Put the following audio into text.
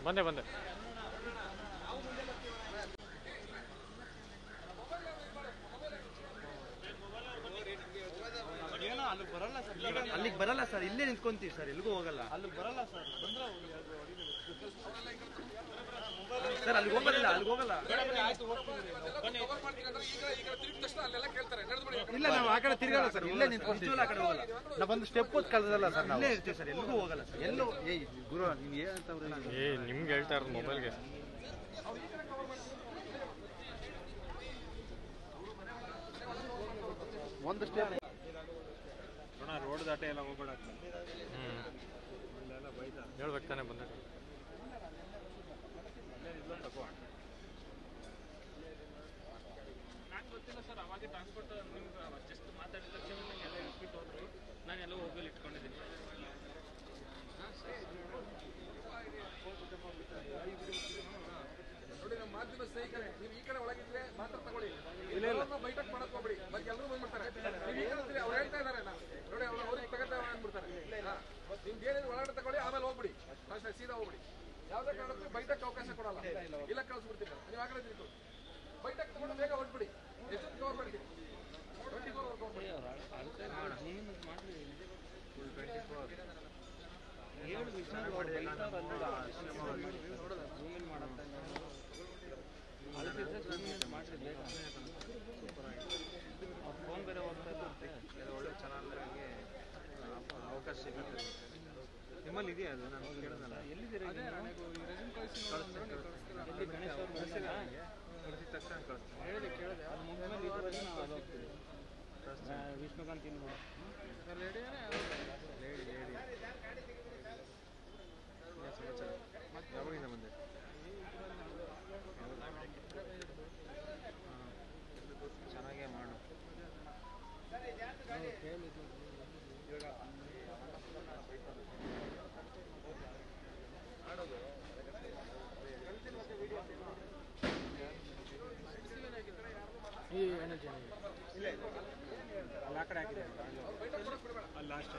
ಬಂದೆ ಬಂದೆ. ಅಲ್ಲಿಗೆ ಬರಲ್ಲ ಸರ್, ಇಲ್ಲೇ ನಿಂತ್ಕೊಂತೀವಿ ಸರ್, ಎಲ್ಲಿಗೂ ಹೋಗಲ್ಲ. ಅಲ್ಲಿಗೆ ಬರಲ್ಲ ಸರ್, ಬಂದ್ರೆ ಸರ್ ಅಲ್ಲಿಗೆ ಹೋಗೋದಿಲ್ಲ, ಅಲ್ಲಿಗೆ ಹೋಗಲ್ಲ. ಇಲ್ಲ ನಾವು ಆ ಕಡೆ ತಿರ್ಗಲ್ಲ ಸರ್, ಇಲ್ಲೇ ನಿಂತ್ಕೊಂತೀವಿ, ಆ ಕಡೆ ಹೋಗಲ್ಲ. ನಾವು ಒಂದು ಸ್ಟೆಪ್ ಕಳೆದಲ್ಲ ಸರ್, ಇಲ್ಲೇ ಇರ್ತೀವಿ ಸರ್, ಎಲ್ಲಿಗೂ ಹೋಗಲ್ಲ ಸರ್. ಎಲ್ಲೋ ಗುರು ನೀವು ಏನಂತ ನಿಮ್ಗೆ ಹೇಳ್ತಾ ಇರೋದು ಮೊಬೈಲ್ಗೆ. ಒಂದು ಸ್ಟೆಪ್ ರೋಡ್ ದಾಟೆ ಎಲ್ಲ ಹೋಗ್ಬೇಡ. ಹೇಳ್ಬೇಕು ತಾನೆ ಬಂದ. ನಂಗೆ ಗೊತ್ತಿಲ್ಲ ಸರ್, ಅವಾಗ ಟ್ರಾನ್ಸ್ಪೋರ್ಟ್ ನಿಮ್ಗೆ ಜಸ್ಟ್ ಮಾತಾಡಿದ ತಕ್ಷಣ ಎಲ್ಲ ಇಟ್ಬಿಟ್ಟು ಹೋದ್ರು. ನಾನು ಎಲ್ಲ ಹೋಗಲ್ಲಿ ಇಟ್ಕೊಂಡಿದ್ದೀನಿ. ನೋಡಿ ನಮ್ಮ ಮಾಧ್ಯಮ ಸ್ನೇಹಿತರೆ, ನೀವು ಈ ಕಡೆ ಒಳಗಿದ್ರೆ ಮಾತ್ರ ತಗೊಳ್ಳಿ, ಬೈಟಕ್ ಮಾಡಕ್ ಹೋಗ್ಬಿಡಿ, ಮತ್ತೆ ಎಲ್ಲರೂ ಬಂದ್ಬಿಡ್ತಾರೆ. ನೀವು ಈ ಕಡೆ ಅವ್ರು ಹೇಳ್ತಾ ಇದಾರೆ ನೋಡಿ, ಅವ್ರಿಗೆ ತಗೊಂಡ ಅಂದ್ಬಿಡ್ತಾರೆ. ನಿಮ್ಗೆ ಏನೇನು ಒಳಗಡೆ ತಗೊಳ್ಳಿ, ಆಮೇಲೆ ಹೋಗ್ಬಿಡಿ, ಅಷ್ಟೇ, ಸೀದಾ ಹೋಗ್ಬಿಡಿ. ಯಾವುದೇ ಕಾರಣಕ್ಕೂ ಬೈಟಕ್ ಅವಕಾಶ ಕೊಡಲ್ಲ, ಇಲ್ಲ ಕಳಿಸ್ಬಿಡ್ತೀನಿ. ನೀವು ಆ ಕಡೆ ತಿಳ್ಕೊ, ಬೈಟಕ್ ತಗೊಂಡು ಬೇಗ ಹೊರಟ್ಬಿಡಿ. ಎಷ್ಟೊತ್ತು ಕವರ್ ಮಾಡ್ತೀವಿ? 24 ಅವರ್ ಕವರ್ ಮಾಡಿ. ಫೋನ್ ಬೇರೆ ಹೋಗ್ತಾ ಇದ್ದಂತೆ, ಒಳ್ಳೆ ಚೆನ್ನಾಗಿ ಅವಕಾಶ ಸಿಗುತ್ತೆ. ನಿಮ್ಮಲ್ಲಿ ಇದೆಯಾ ಅದು? ನಾನು ಕೇಳೋದಲ್ಲ. ಎಲ್ಲಿದ್ದೀರಾ? ಕಳಿಸಿದ ತಕ್ಷಣ ಕಳಿಸ್ತೀನಿ. ಹೇಳಿದೆ ಕೇಳಿದೆ, ಅದು ವಿಷ್ಣುಕಾಂತ್ ಇಲ್ಲಿ ಹೇಳಿ ಸಮಾಚಾರ ಯಾವಾಗಿಂದ ಬಂದೆ? ಚೆನ್ನಾಗೇ ಮಾಡು. ಈ ಎನರ್ಜಿ ಅಲ್ಲಿ ಆ ಕಡೆ ಹಾಕಿದೆ, ಅಲ್ಲಿ ಲಾಸ್ಟ್